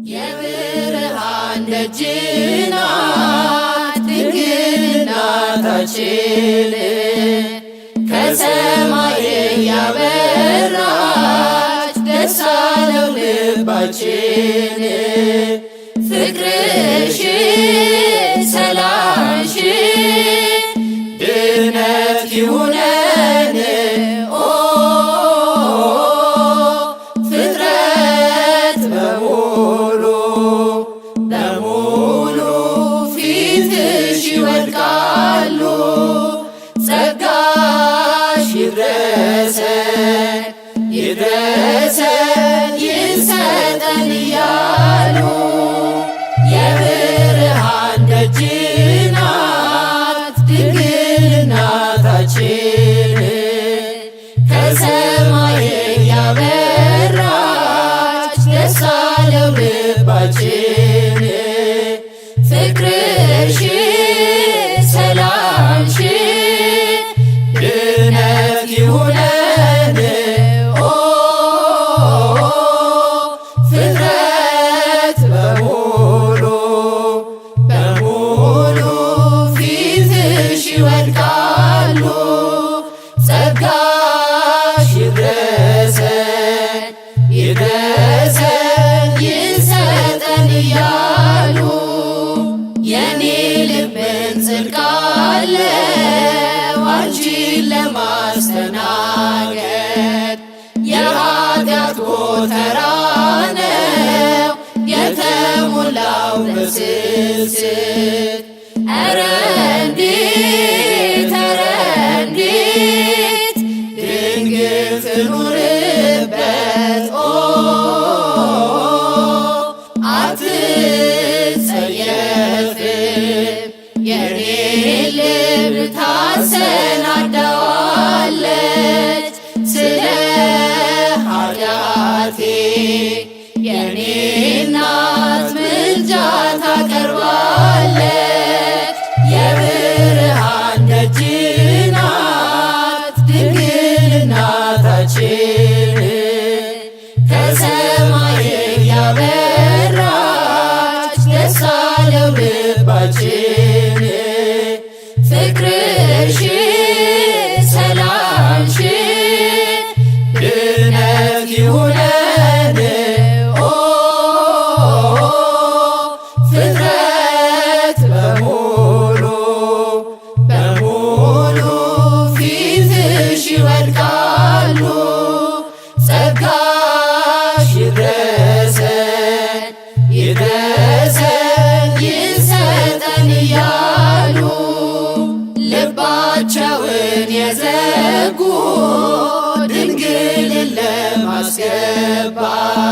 የብርሃን ደጅ ናት ድንግል እናታችን ከሰማይ ያበራች ደስ አለው ልባችን ፍቅርሽ ሰላምሽ ድነት ይሁነን ፍጥረት በሙሉ ፊትሽ ይወድቃሉ ጸጋሽ ይድረሰን ይሰጠን እያሉ የብርሃን ደጅ ናት ድንግል እናታችን ከሰማይ ያበራች ደስ አለው ልባችን ፍቅርሽ ሰላምሽ ድነት ይሁነን ፍጥረት በሙሉ ፊትሽ ይወድቃሉ ጸጋሽ ይድረሰን ይሰጠን እያሉ የኔ ልብን ጽድቅ አለው አንቺን ለማስተናገድ የኃጢአት ጎተራ ነው የተሞላው በስስት ኧረ እንዴት ድንግል ትኑርበት አትጸየፍም የኔ ልብ ታሰናዳዋለች ስለ ኃጢአቴ የኔ እናት ምልጃ ታቀርባለች የብርሃን ደጅ ናት ድንግል እናታችን ከሰማይ ያበራች ደስ አለው ልባችን ፍቅርሽ ሰላምሽ ድነት ይሁነን ፍጥረት በሙሉ ፊትሽ ይወድቃሉ ጸጋሽ ይድረሰን ይሰጠን እያሉ ልባቸውን የዘጉ ድንግልን ለማስገባት